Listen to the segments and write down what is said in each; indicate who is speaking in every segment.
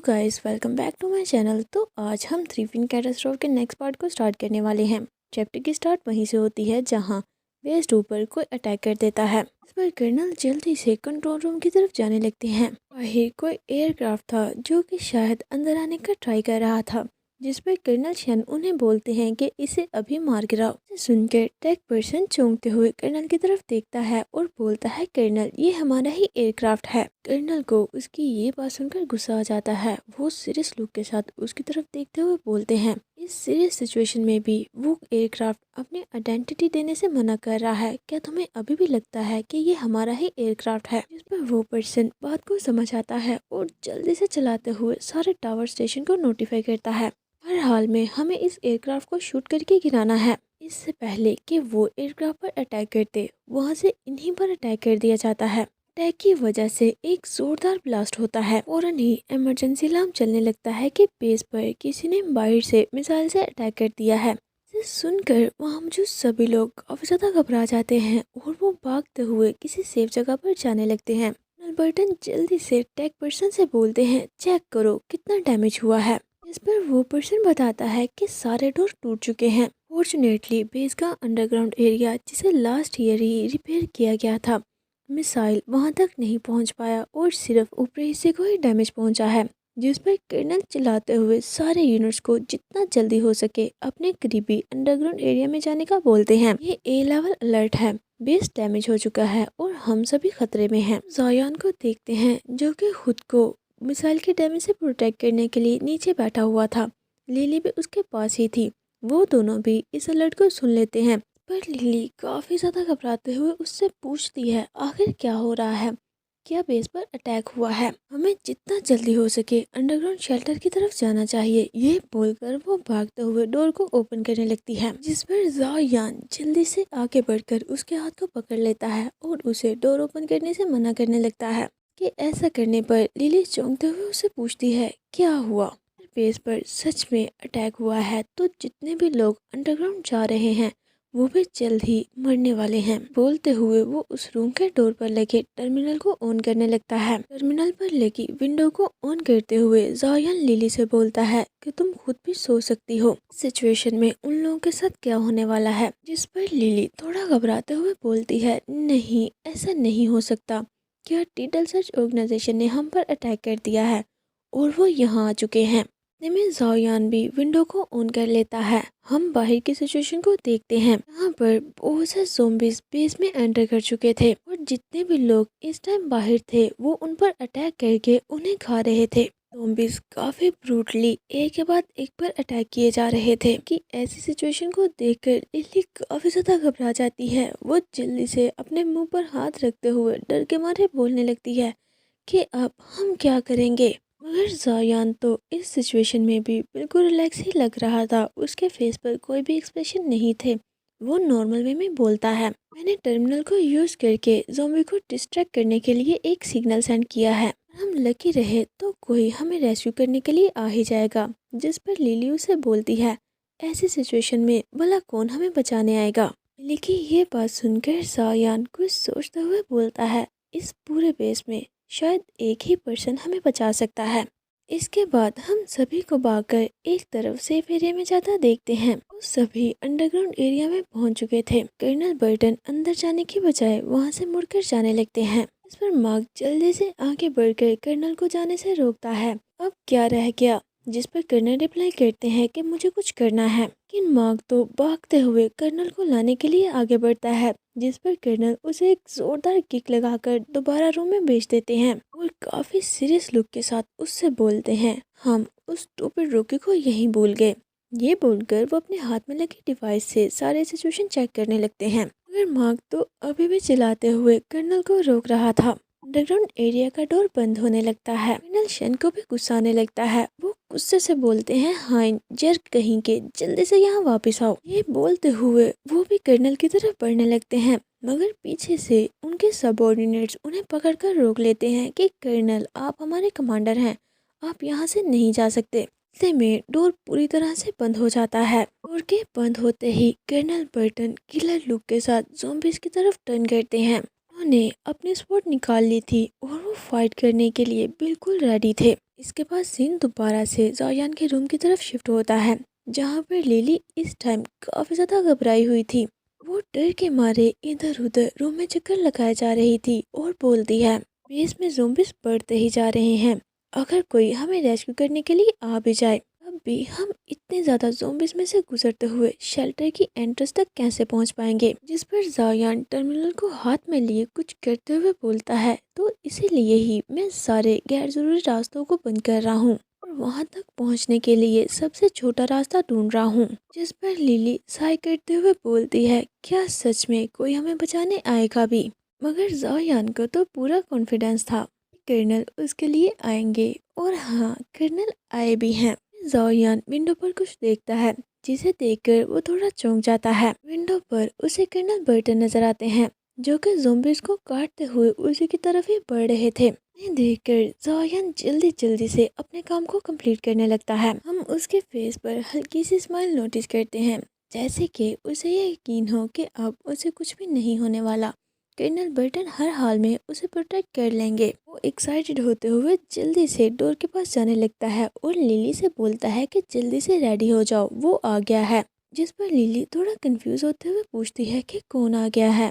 Speaker 1: Guys, welcome back to my channel. तो आज हम थ्री फिन कैटास्ट्रॉफ के नेक्स्ट पार्ट को स्टार्ट करने वाले हैं। चैप्टर की स्टार्ट वहीं से होती है जहां वेस्ट ऊपर को अटैक कर देता है। इस पर कर्नल जल्दी से कंट्रोल रूम की तरफ जाने लगते हैं। बाहर कोई एयरक्राफ्ट था जो कि शायद अंदर आने का ट्राई कर रहा था, जिस पर कर्नल शन उन्हें बोलते हैं कि इसे अभी मार गिराओ। सुनकर टेक पर्सन चौंकते हुए कर्नल की तरफ देखता है और बोलता है, कर्नल ये हमारा ही एयरक्राफ्ट है। कर्नल को उसकी ये बात सुनकर गुस्सा आ जाता है। वो सीरियस लुक के साथ उसकी तरफ देखते हुए बोलते हैं, इस सीरियस सिचुएशन में भी वो एयरक्राफ्ट अपनी आइडेंटिटी देने से मना कर रहा है। क्या तुम्हें अभी भी लगता है कि ये हमारा ही एयरक्राफ्ट है? जिस पर वो पर्सन बात को समझ आता है और जल्दी से चलाते हुए सारे टावर स्टेशन को नोटिफाई करता है। हर हाल में हमें इस एयरक्राफ्ट को शूट करके गिराना है। इससे पहले कि वो एयरक्राफ्ट पर अटैक करते, वहां से इन्हीं पर अटैक कर दिया जाता है। अटैक की वजह से एक जोरदार ब्लास्ट होता है। फौरन ही इमरजेंसी अलार्म चलने लगता है कि बेस पर किसी ने बाहर से मिसाइल से अटैक कर दिया है। इसे सुनकर वहाँ मौजूद सभी लोग काफी ज्यादा घबरा जाते हैं और वो भागते हुए किसी सेफ जगह पर जाने लगते हैं। बर्टन जल्दी से टेक पर्सन से बोलते हैं, चेक करो कितना डैमेज हुआ है। इस पर वो पर्सन बताता है कि सारे डोर टूट चुके हैं। फॉर्चुनेटली बेस का अंडरग्राउंड एरिया, जिसे लास्ट ईयर ही रिपेयर किया गया था, मिसाइल वहां तक नहीं पहुंच पाया और सिर्फ ऊपरी हिस्से को ही डैमेज पहुंचा है। जिस पर कर्नल चिल्लाते हुए सारे यूनिट्स को जितना जल्दी हो सके अपने करीबी अंडरग्राउंड एरिया में जाने का बोलते हैं। ये ए लेवल अलर्ट है, बेस डैमेज हो चुका है और हम सभी खतरे में हैं। जायान को देखते हैं जो कि खुद को मिसाइल के डैमेज से प्रोटेक्ट करने के लिए नीचे बैठा हुआ था। लिली भी उसके पास ही थी। वो दोनों भी इस अलर्ट को सुन लेते हैं, पर लिली काफी ज्यादा घबराते हुए उससे पूछती है, आखिर क्या हो रहा है? क्या बेस पर अटैक हुआ है? हमें जितना जल्दी हो सके अंडरग्राउंड शेल्टर की तरफ जाना चाहिए। ये बोलकर वो भागते हुए डोर को ओपन करने लगती है, जिस पर जायान जल्दी से आगे बढ़कर उसके हाथ को पकड़ लेता है और उसे डोर ओपन करने से मना करने लगता है। कि ऐसा करने पर लिली चौंकते हुए उसे पूछती है, क्या हुआ? बेस पर सच में अटैक हुआ है तो जितने भी लोग अंडरग्राउंड जा रहे हैं वो भी जल्द ही मरने वाले हैं। बोलते हुए वो उस रूम के डोर पर लगे टर्मिनल को ऑन करने लगता है। टर्मिनल पर लगी विंडो को ऑन करते हुए जायान लिली से बोलता है कि तुम खुद भी सोच सकती हो सिचुएशन में उन लोगों के साथ क्या होने वाला है। जिस पर लिली थोड़ा घबराते हुए बोलती है, नहीं ऐसा नहीं हो सकता। क्या टीटल सर्च ऑर्गेनाइजेशन ने हम पर अटैक कर दिया है और वो यहाँ आ चुके हैं? में जायान भी विंडो को ऑन कर लेता है। हम बाहर की सिचुएशन को देखते हैं। यहाँ पर बहुत से ज़ॉम्बीज़ बेस में एंटर कर चुके थे और जितने भी लोग इस टाइम बाहर थे वो उन पर अटैक करके उन्हें खा रहे थे। ज़ॉम्बीज़ काफी ब्रूटली एक के बाद एक पर अटैक किए जा रहे थे। कि ऐसी सिचुएशन को देखकर लिली काफी ज्यादा घबरा जाती है। वो जल्दी से अपने मुंह पर हाथ रखते हुए डर के मारे बोलने लगती है कि अब हम क्या करेंगे। मगर जायान तो इस सिचुएशन में भी बिल्कुल रिलैक्स ही लग रहा था। उसके फेस पर कोई भी एक्सप्रेशन नहीं थे। वो नॉर्मल वे में बोलता है, मैंने टर्मिनल को यूज करके ज़ॉम्बी को डिस्ट्रैक्ट करने के लिए एक सिग्नल सेंड किया है। हम लकी रहे तो कोई हमें रेस्क्यू करने के लिए आ ही जाएगा। जिस पर लिली उसे बोलती है, ऐसी सिचुएशन में भला कौन हमें बचाने आएगा? लिली की ये बात सुनकर जायान कुछ सोचते हुए बोलता है, इस पूरे बेस में शायद एक ही पर्सन हमें बचा सकता है। इसके बाद हम सभी को भागकर एक तरफ सेफ एरिया में जाता देखते हैं। वो सभी अंडरग्राउंड एरिया में पहुंच चुके थे। कर्नल बर्टन अंदर जाने की बजाय वहां से मुड़कर जाने लगते हैं। इस पर मार्क जल्दी से आगे बढ़कर कर्नल को जाने से रोकता है। अब क्या रह गया? जिस पर कर्नल रिप्लाई करते हैं कि मुझे कुछ करना है। लेकिन मार्क तो भागते हुए कर्नल को लाने के लिए आगे बढ़ता है। जिस पर कर्नल उसे एक जोरदार किक लगाकर दोबारा रूम में भेज देते हैं और काफी सीरियस लुक के साथ उससे बोलते हैं, हम उस स्टूपिड रोकी को यहीं भूल गए। ये बोलकर वो अपने हाथ में लगी डिवाइस से सारे सिचुएशन चेक करने लगते हैं। मगर मार्क तो अभी भी चिल्लाते हुए कर्नल को रोक रहा था। अंडरग्राउंड एरिया का डोर बंद होने लगता है। कर्नल शन को भी गुस्सा आने लगता है। वो गुस्से से बोलते हैं, हाइन जर्क कहीं के, जल्दी से यहाँ वापस आओ। ये बोलते हुए वो भी कर्नल की तरफ बढ़ने लगते हैं। मगर पीछे से उनके सबऑर्डिनेट्स उन्हें पकड़कर रोक लेते हैं कि कर्नल आप हमारे कमांडर हैं, आप यहाँ से नहीं जा सकते। इतने में डोर पूरी तरह से बंद हो जाता है। डोर के बंद होते ही कर्नल बर्टन किलर लुक के साथ ज़ॉम्बीज़ की तरफ टर्न करते हैं। انہوں نے اپنی سپورٹ نکال لی تھی اور وہ فائٹ کرنے کے لیے بالکل ریڈی تھے۔ اس کے بعد سین دوبارہ سے زایان کے روم کی طرف شفٹ ہوتا ہے جہاں پر لیلی اس ٹائم کافی زیادہ گھبرائی ہوئی تھی۔ وہ ڈر کے مارے ادھر ادھر روم میں چکر لگائے جا رہی تھی اور بولتی ہے بیس میں زومبیز بڑھتے ہی جا رہے ہیں، اگر کوئی ہمیں ریسکیو کرنے کے لیے آ بھی جائے اب بھی ہم اتنے زیادہ زومبیز میں سے گزرتے ہوئے شیلٹر کی انٹرنس تک کیسے پہنچ پائیں گے؟ جس پر زایان ٹرمینل کو ہاتھ میں لیے کچھ کرتے ہوئے بولتا ہے تو اسی لیے ہی میں سارے غیر ضروری راستوں کو بند کر رہا ہوں اور وہاں تک پہنچنے کے لیے سب سے چھوٹا راستہ ڈھونڈ رہا ہوں۔ جس پر لیلی سائے کرتے ہوئے بولتی ہے کیا سچ میں کوئی ہمیں بچانے آئے گا بھی؟ مگر زایان کو تو پورا کانفیڈنس تھا کرنل اس کے لیے آئیں گے، اور ہاں کرنل آئے بھی ہیں۔ زایان ونڈو پر کچھ دیکھتا ہے جسے دیکھ کر وہ تھوڑا چونک جاتا ہے۔ ونڈو پر اسے کرنل برٹن نظر آتے ہیں جو کہ زومبیز کو کاٹتے ہوئے اسی کی طرف ہی بڑھ رہے تھے۔ انہیں دیکھ کر زایان جلدی سے اپنے کام کو کمپلیٹ کرنے لگتا ہے۔ ہم اس کے فیس پر ہلکی سی اسمائل نوٹس کرتے ہیں جیسے کہ اسے یہ یقین ہو کہ اب اسے کچھ بھی نہیں ہونے والا، کرنل برٹن ہر حال میں اسے پروٹیکٹ کر لیں گے۔ وہ ایکسائٹڈ ہوتے ہوئے جلدی سے ڈور کے پاس جانے لگتا ہے اور لیلی سے بولتا ہے کہ جلدی سے ریڈی ہو جاؤ، وہ آ گیا ہے۔ جس پر لیلی تھوڑا کنفیوز ہوتے ہوئے پوچھتی ہے کہ کون آ گیا ہے۔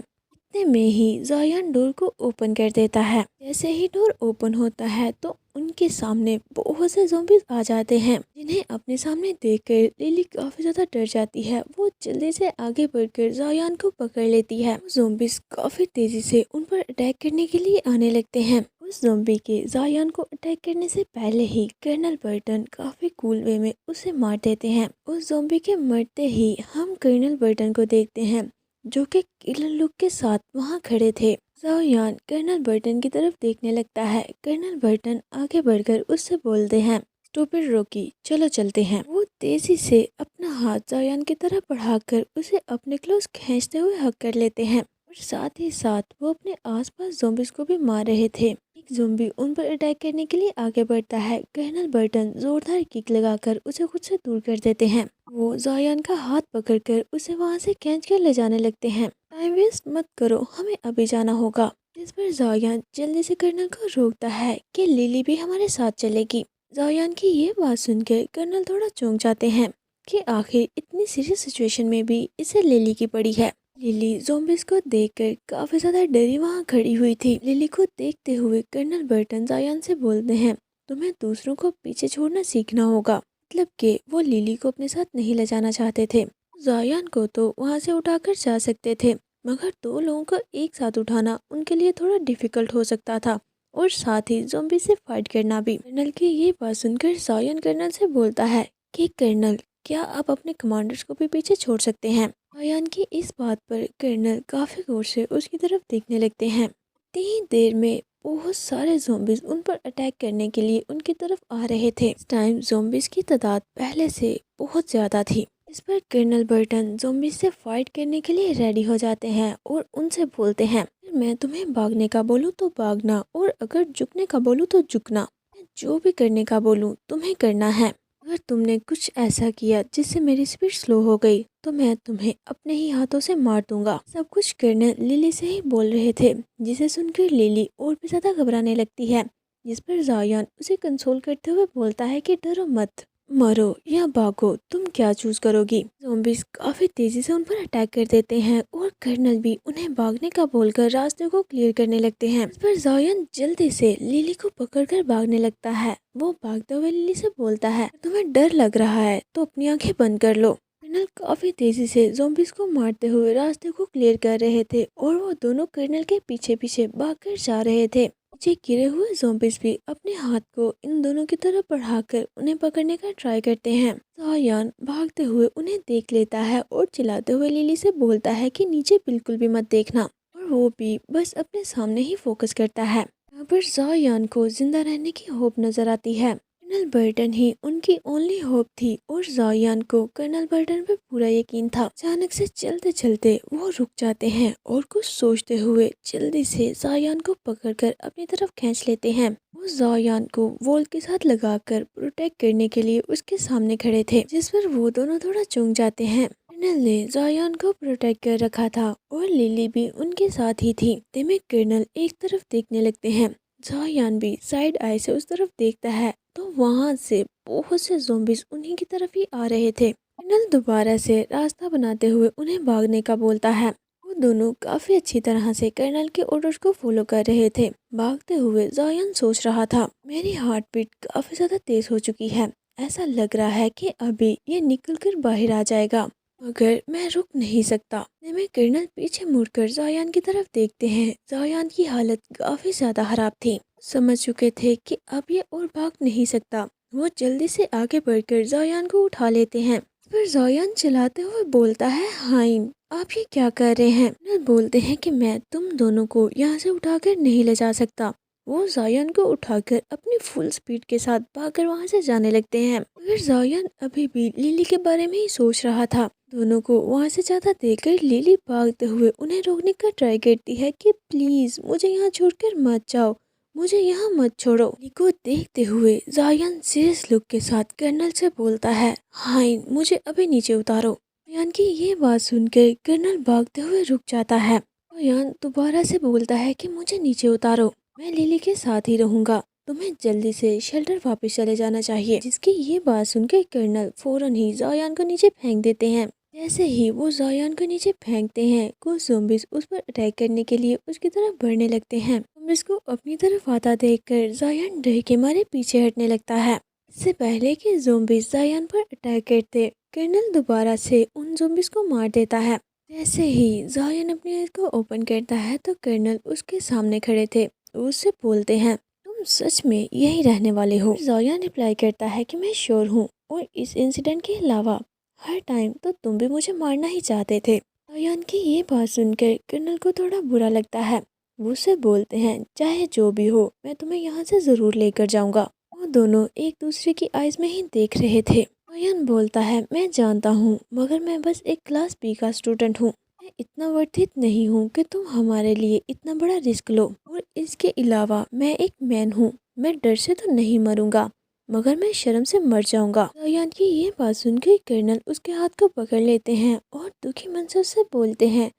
Speaker 1: اتنے میں ہی زایان ڈور کو اوپن کر دیتا ہے۔ جیسے ہی ڈور اوپن ہوتا ہے تو ان کے سامنے بہت سے زومبیز آ جاتے ہیں جنہیں اپنے سامنے دیکھ کر لیلی کافی زیادہ ڈر جاتی ہے۔ وہ جلدی سے آگے بڑھ کر زایان کو پکڑ لیتی ہے۔ زومبیز کافی تیزی سے ان پر اٹیک کرنے کے لیے آنے لگتے ہیں۔ اس زومبی کے زایان کو اٹیک کرنے سے پہلے ہی کرنل برٹن کافی کول وے میں اسے مار دیتے ہیں۔ اس زومبی کے مرتے ہی ہم کرنل برٹن کو دیکھتے ہیں جو کہ کلر لک کے ساتھ وہاں کھڑے تھے۔ زایان کرنل برٹن کی طرف دیکھنے لگتا ہے۔ کرنل برٹن آگے بڑھ کر اس سے بولتے ہیں اسٹوپڈ روکی، چلو چلتے ہیں۔ وہ تیزی سے اپنا ہاتھ زایان کی طرف بڑھا کر اسے اپنے کلوز کھینچتے ہوئے ہگ کر لیتے ہیں اور ساتھ ہی ساتھ وہ اپنے آس پاس زومبیز کو بھی مار رہے تھے۔ ایک زومبی ان پر اٹیک کرنے کے لیے آگے بڑھتا ہے۔ کرنل برٹن زوردار کک لگا کر اسے خود سے دور کر دیتے ہیں۔ وہ زایان کا ہاتھ پکڑ کر اسے وہاں سے کھینچ کر لے جانے لگتے ہیں۔ ٹائم ویسٹ مت کرو، ہمیں ابھی جانا ہوگا۔ جس پر زایان جلدی سے کرنل کو روکتا ہے کہ لیلی بھی ہمارے ساتھ چلے گی۔ زایان کی یہ بات سن کے کرنل تھوڑا چونک جاتے ہیں کہ آخر اتنی سیریس سچویشن میں بھی اسے لیلی کی پڑی ہے۔ لیلی زومبیز کو دیکھ کر کافی زیادہ ڈری وہاں کھڑی ہوئی تھی۔ لیلی کو دیکھتے ہوئے کرنل برٹن زایان سے بولتے ہیں تمہیں دوسروں کو پیچھے چھوڑنا سیکھنا ہوگا، مطلب کہ وہ لیلی کو اپنے ساتھ نہیں لے جانا چاہتے تھے۔ زایان کو تو وہاں سے اٹھا کر جا سکتے تھے مگر دو لوگوں کو ایک ساتھ اٹھانا ان کے لیے تھوڑا ڈیفیکلٹ ہو سکتا تھا اور ساتھ ہی زومبی سے فائٹ کرنا بھی۔ کرنل کی یہ بات سن کر زایان کرنل سے بولتا ہے کہ کرنل کیا آپ اپنے کمانڈرز کو بھی پیچھے چھوڑ سکتے ہیں؟ زایان کی اس بات پر کرنل کافی غور سے اس کی طرف دیکھنے لگتے ہیں۔ اتنی دیر میں بہت سارے زومبیز ان پر اٹیک کرنے کے لیے ان کی طرف آ رہے تھے۔ اس ٹائم زومبیز کی تعداد پہلے سے بہت زیادہ تھی۔ اس پر کرنل برٹن زومبیز سے فائٹ کرنے کے لیے ریڈی ہو جاتے ہیں اور ان سے بولتے ہیں میں تمہیں بھاگنے کا بولوں تو بھاگنا اور اگر جھکنے کا بولوں تو جھکنا، میں جو بھی کرنے کا بولوں تمہیں کرنا ہے۔ اگر تم نے کچھ ایسا کیا جس سے میری سپیڈ سلو ہو گئی تو میں تمہیں اپنے ہی ہاتھوں سے مار دوں گا۔ سب کچھ کرنل لیلی سے ہی بول رہے تھے جسے سن کر لیلی اور بھی زیادہ گھبرانے لگتی ہے۔ جس پر زایان اسے کنسول کرتے ہوئے بولتا ہے کہ ڈرو مت، مرو یا بھاگو، تم کیا چوز کرو گی؟ زومبیز کافی تیزی سے ان پر اٹیک کر دیتے ہیں اور کرنل بھی انہیں بھاگنے کا بول کر راستے کو کلیئر کرنے لگتے ہیں۔ اس پر زایان جلدی سے لیلی کو پکڑ کر بھاگنے لگتا ہے۔ وہ بھاگتے ہوئے لیلی سے بولتا ہے تمہیں ڈر لگ رہا ہے تو اپنی آنکھیں بند کر لو۔ کرنل کافی تیزی سے زومبیز کو مارتے ہوئے راستے کو کلیئر کر رہے تھے اور وہ دونوں کرنل کے پیچھے پیچھے بھاگ کر جا رہے تھے۔ پیچھے گرے ہوئے زومبیز بھی اپنے ہاتھ کو ان دونوں کی طرف بڑھا کر انہیں پکڑنے کا ٹرائی کرتے ہیں۔ زایان بھاگتے ہوئے انہیں دیکھ لیتا ہے اور چلاتے ہوئے لیلی سے بولتا ہے کہ نیچے بالکل بھی مت دیکھنا، اور وہ بھی بس اپنے سامنے ہی فوکس کرتا ہے۔ یہاں پر زایان کو زندہ رہنے کی ہوپ نظر آتی ہے۔ کرنل برٹن ہی ان کی اونلی ہوپ تھی اور زایان کو کرنل برٹن پہ پورا یقین تھا۔ اچانک سے چلتے چلتے وہ رک جاتے ہیں اور کچھ سوچتے ہوئے جلدی سے زایان کو پکڑ کر اپنی طرف کھینچ لیتے ہیں۔ وہ زایان کو وول کے ساتھ لگا کر پروٹیکٹ کرنے کے لیے اس کے سامنے کھڑے تھے، جس پر وہ دونوں تھوڑا چونک جاتے ہیں۔ कर्नल ने जायान को प्रोटेक्ट कर रखा था और लिली भी उनके साथ ही थी। में कर्नल एक तरफ देखने लगते हैं। जायान भी साइड आई से उस तरफ देखता है तो वहाँ से बहुत से ज़ॉम्बीज उन्हीं की तरफ ही आ रहे थे। कर्नल दोबारा से रास्ता बनाते हुए उन्हें भागने का बोलता है। वो दोनों काफी अच्छी तरह से कर्नल के ऑर्डर्स को फॉलो कर रहे थे। भागते हुए जायान सोच रहा था, मेरी हार्ट बीट काफी ज्यादा तेज हो चुकी है। ऐसा लग रहा है कि अभी ये निकल कर बाहर आ जाएगा, मगर मैं रुक नहीं सकता। में कर्नल पीछे मुड़कर जायान की तरफ देखते हैं। जायान की हालत काफी ज्यादा खराब थी। समझ चुके थे कि अब ये और भाग नहीं सकता। वो जल्दी से आगे बढ़कर जायान को उठा लेते हैं। पर जायान चिल्लाते हुए बोलता है, हाइन आप ये क्या कर रहे हैं? कर्नल बोलते हैं कि मैं तुम दोनों को यहाँ से उठाकर नहीं ले जा सकता। वो जायान को उठाकर अपनी फुल स्पीड के साथ भागकर वहाँ से जाने लगते हैं। मगर जायान अभी भी लिली के बारे में ही सोच रहा था। दोनों को वहाँ से जाता देखकर लिली भागते हुए उन्हें रोकने का ट्राई करती है कि प्लीज मुझे यहाँ छोड़कर मत जाओ, मुझे यहाँ मत छोड़ो। लिली को देखते हुए जायान सीरियस लुक के साथ कर्नल से बोलता है, हाइन मुझे अभी नीचे उतारो। जायान की ये बात सुनकर कर्नल भागते हुए रुक जाता है। जायान दोबारा से बोलता है कि मुझे नीचे उतारो, मैं लिली के साथ ही रहूंगा, तुम्हें जल्दी से शेल्टर वापस चले जाना चाहिए। जिसकी ये बात सुनकर कर्नल फौरन ही जायान को नीचे फेंक देते हैं। जैसे ही वो जायान को नीचे फेंकते हैं, कुछ ज़ॉम्बीज उस पर अटैक करने के लिए उसकी तरफ बढ़ने लगते हैं। ज़ॉम्बीज को अपनी तरफ आता देखकर जायान डर के मारे पीछे हटने लगता है। इससे पहले कि ज़ॉम्बीज जायान पर अटैक करते, कर्नल दोबारा से उन ज़ॉम्बीज को मार देता है। जैसे ही जायान अपनी आँख को ओपन करता है तो कर्नल उसके सामने खड़े थे। उससे बोलते हैं, तुम सच में यही रहने वाले हो? जायान रिप्लाई करता है कि मैं श्योर हूँ, और इस इंसिडेंट के अलावा हर टाइम तो तुम भी मुझे मारना ही चाहते थे। जायान की ये बात सुनकर कर्नल को थोड़ा बुरा लगता है। वो उससे बोलते हैं, चाहे जो भी हो मैं तुम्हें यहाँ से ज़रूर लेकर जाऊँगा। वो दोनों एक दूसरे की आइज में ही देख रहे थे। जायान बोलता है, मैं जानता हूँ, मगर मैं बस एक क्लास बी का स्टूडेंट हूँ। मैं इतना वर्थित नहीं हूँ कि तुम हमारे लिए इतना बड़ा रिस्क लो, और इसके अलावा मैं एक मैन हूँ। मैं डर से तो नहीं मरूंगा, मगर मैं शर्म से मर जाऊंगा। जायान की ये बात सुनकर कर्नल उसके हाथ को पकड़ लेते हैं और दुखी मन से उससे बोलते हैं,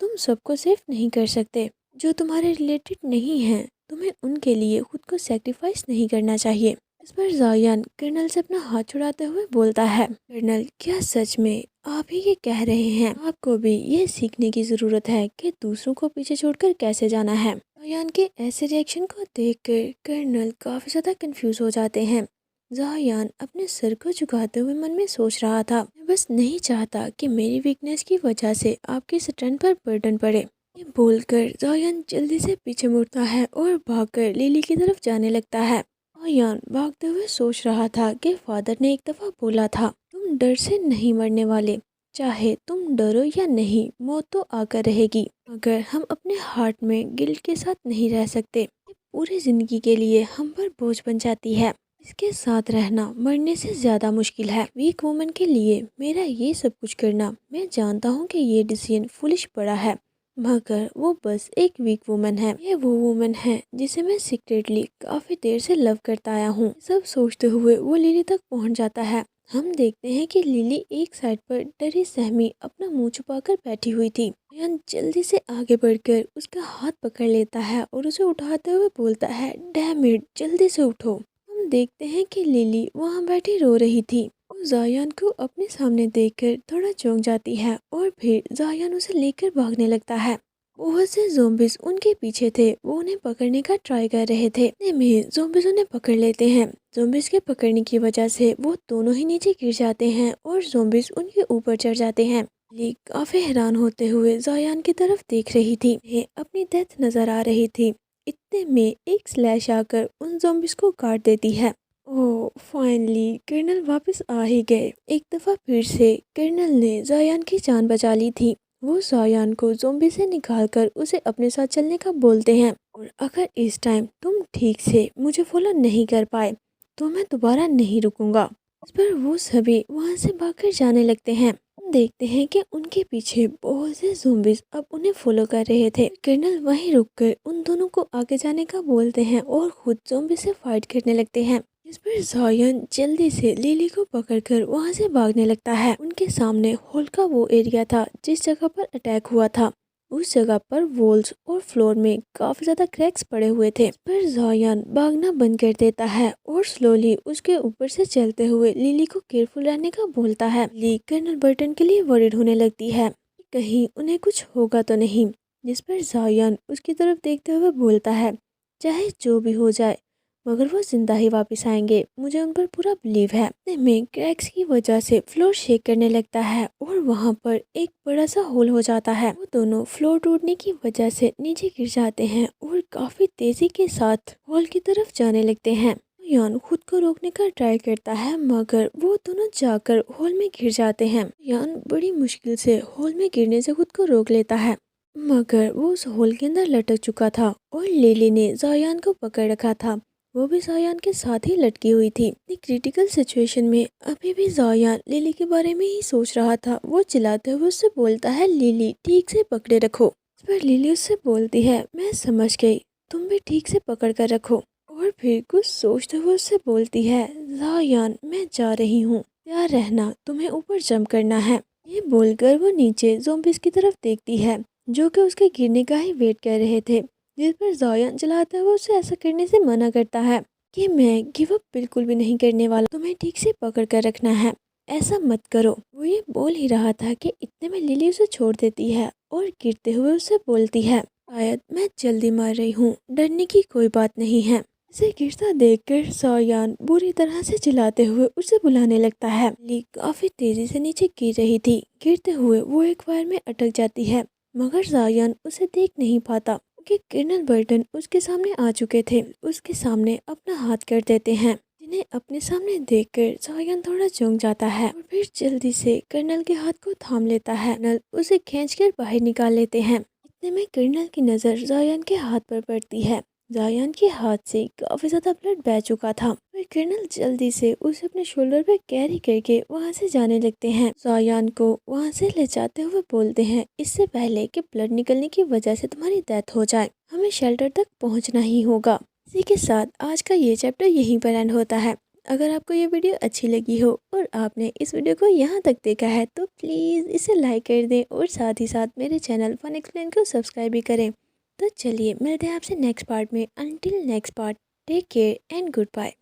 Speaker 1: तुम सबको सेफ नहीं कर सकते। जो तुम्हारे रिलेटेड नहीं हैं, तुम्हें उनके लिए खुद को सेक्रीफाइस नहीं करना चाहिए। इस पर जायान कर्नल से अपना हाथ छुड़ाते हुए बोलता है, कर्नल क्या सच में आप ही ये कह रहे हैं? आपको भी ये सीखने की जरूरत है कि दूसरों को पीछे छोड़कर कैसे जाना है। जायान के ऐसे रिएक्शन को देखकर कर्नल काफी ज्यादा कंफ्यूज हो जाते हैं। जायान अपने सर को झुकाते हुए मन में सोच रहा था, मैं बस नहीं चाहता कि मेरी वीकनेस की वजह से आपकी स्ट्रेंथ पर बर्डन पड़े। ये बोलकर जायान जल्दी से पीछे मुड़ता है और भागकर लिली की तरफ जाने लगता है। जायान भागते हुए सोच रहा था कि फादर ने एक दफा बोला था, तुम डर से नहीं मरने वाले, चाहे तुम डरो या नहीं, मौत तो आकर रहेगी। मगर हम अपने हार्ट में गिल्ट के साथ नहीं रह सकते। ये पूरी जिंदगी के लिए हम पर बोझ बन जाती है। इसके साथ रहना मरने से ज्यादा मुश्किल है। वीक वुमन के लिए मेरा ये सब कुछ करना, मैं जानता हूँ कि ये डिसीजन फुलिश पड़ा है, मगर वो बस एक वीक वुमन है। ये वो वुमन है जिसे मैं सीक्रेटली काफी देर से लव करता आया हूँ। सब सोचते हुए वो लिली तक पहुँच जाता है। हम देखते हैं कि लिली एक साइड पर डरी सहमी अपना मुंह छुपाकर बैठी हुई थी। जायान जल्दी से आगे बढ़कर उसका हाथ पकड़ लेता है और उसे उठाते हुए बोलता है, डैम इट, जल्दी से उठो। हम देखते हैं कि लिली वहाँ बैठी रो रही थी। वो जायान को अपने सामने देखकर थोड़ा चौंक जाती है और फिर जायान उसे लेकर भागने लगता है। बहुत से ज़ॉम्बीज उनके पीछे थे, वो उन्हें पकड़ने का ट्राई कर रहे थे। इतने में ज़ॉम्बीज उन्हें पकड़ लेते हैं। ज़ॉम्बीज के पकड़ने की वजह से वो दोनों ही नीचे गिर जाते हैं और ज़ॉम्बीज उनके ऊपर चढ़ जाते हैं। लिली काफी हैरान होते हुए जायान की तरफ देख रही थी। उन्हें अपनी डेथ नजर आ रही थी। इतने में एक स्लैश आकर उन ज़ॉम्बीज को काट देती है। ओह फाइनली कर्नल वापस आ ही गए। एक दफा फिर से कर्नल ने जायान की जान बचा ली थी। वो जायान को ज़ॉम्बी से निकालकर उसे अपने साथ चलने का बोलते हैं, और अगर इस टाइम तुम ठीक से मुझे फॉलो नहीं कर पाए तो मैं दोबारा नहीं रुकूंगा। इस पर वो सभी वहाँ से भागकर जाने लगते हैं। हम देखते हैं कि उनके पीछे बहुत से ज़ॉम्बीज अब उन्हें फॉलो कर रहे थे। कर्नल वहीं रुककर उन दोनों को आगे जाने का बोलते हैं और खुद ज़ॉम्बी से फाइट करने लगते हैं। इस पर जायन जल्दी से लिली को पकड़कर वहां से भागने लगता है। उनके सामने हॉल का वो एरिया था जिस जगह पर अटैक हुआ था। उस जगह पर वॉल्स और फ्लोर में काफी ज्यादा क्रैक्स पड़े हुए थे। इस पर जायन भागना बंद कर देता है और स्लोली उसके ऊपर से चलते हुए लिली को केयरफुल रहने का बोलता है। लिली कर्नल बर्टन के लिए वरीड होने लगती है, कहीं उन्हें कुछ होगा तो नहीं। जिस पर जायन उसकी तरफ देखते हुए बोलता है, चाहे जो भी हो जाए मगर वो जिंदा ही वापस आएंगे, मुझे उन पर पूरा बिलीव है। इतने में क्रैक्स की वजह से फ्लोर शेक करने लगता है और वहाँ पर एक बड़ा सा होल हो जाता है। वो दोनों फ्लोर टूटने की वजह से नीचे गिर जाते हैं और काफी तेजी के साथ हॉल की तरफ जाने लगते हैं। यान खुद को रोकने का ट्राई करता है मगर वो दोनों जाकर हॉल में गिर जाते हैं। यान बड़ी मुश्किल से हॉल में गिरने से खुद को रोक लेता है मगर वो उस होल के अंदर लटक चुका था और लिली ने जायान को पकड़ रखा था। वो भी जायान के साथ ही लटकी हुई थी। एक क्रिटिकल सिचुएशन में अभी भी जायान लिली के बारे में ही सोच रहा था। वो चिल्लाते हुए उससे बोलता है, लिली ठीक से पकड़े रखो। इस पर लिली उससे बोलती है, मैं समझ गई, तुम भी ठीक से पकड़ कर रखो। और फिर कुछ सोचते हुए उससे बोलती है, जायान मैं जा रही हूँ, तैयार रहना, तुम्हें ऊपर जंप करना है। ये बोलकर वो नीचे ज़ॉम्बीज़ की तरफ देखती है जो कि उसके गिरने का ही वेट कर रहे थे। जिस पर जायन चलाता हुआ उसे ऐसा करने से मना करता है कि मैं गिव अप बिल्कुल भी नहीं करने वाला, तुम्हें ठीक से पकड़ कर रखना है, ऐसा मत करो। वो ये बोल ही रहा था कि इतने में लिली उसे छोड़ देती है और गिरते हुए उसे बोलती है, शायद मैं जल्दी मार रही हूँ, डरने की कोई बात नहीं है। इसे गिरता देखकर जायान बुरी तरह से चिल्लाते हुए उसे बुलाने लगता है। लिली काफी तेजी से नीचे गिर रही थी। गिरते हुए वो एक वायर में अटक जाती है मगर जायन उसे देख नहीं पाता कि कर्नल बर्टन उसके सामने आ चुके थे। उसके सामने अपना हाथ कर देते हैं जिन्हें अपने सामने देखकर जायन थोड़ा चौंक जाता है और फिर जल्दी से कर्नल के हाथ को थाम लेता है। कर्नल उसे खींचकर बाहर निकाल लेते हैं। इतने में कर्नल की नज़र जायन के हाथ पर पड़ती है। जायन के हाथ से काफी ज्यादा ब्लड बह चुका था। फिर कर्नल जल्दी से उसे अपने शोल्डर पे कैरी करके वहां से जाने लगते हैं। जायन को वहां से ले जाते हुए बोलते हैं, इससे पहले कि ब्लड निकलने की वजह से तुम्हारी डेथ हो जाए, हमें शेल्टर तक पहुंचना ही होगा। इसी के साथ आज का ये चैप्टर यहीं पर एंड होता है। अगर आपको ये वीडियो अच्छी लगी हो और आपने इस वीडियो को यहाँ तक देखा है तो प्लीज़ इसे लाइक कर दें और साथ ही साथ मेरे चैनल फन एक्सप्लेन को सब्सक्राइब भी करें। तो चलिए मिलते हैं आपसे नेक्स्ट पार्ट में। Until next part, take care and good bye.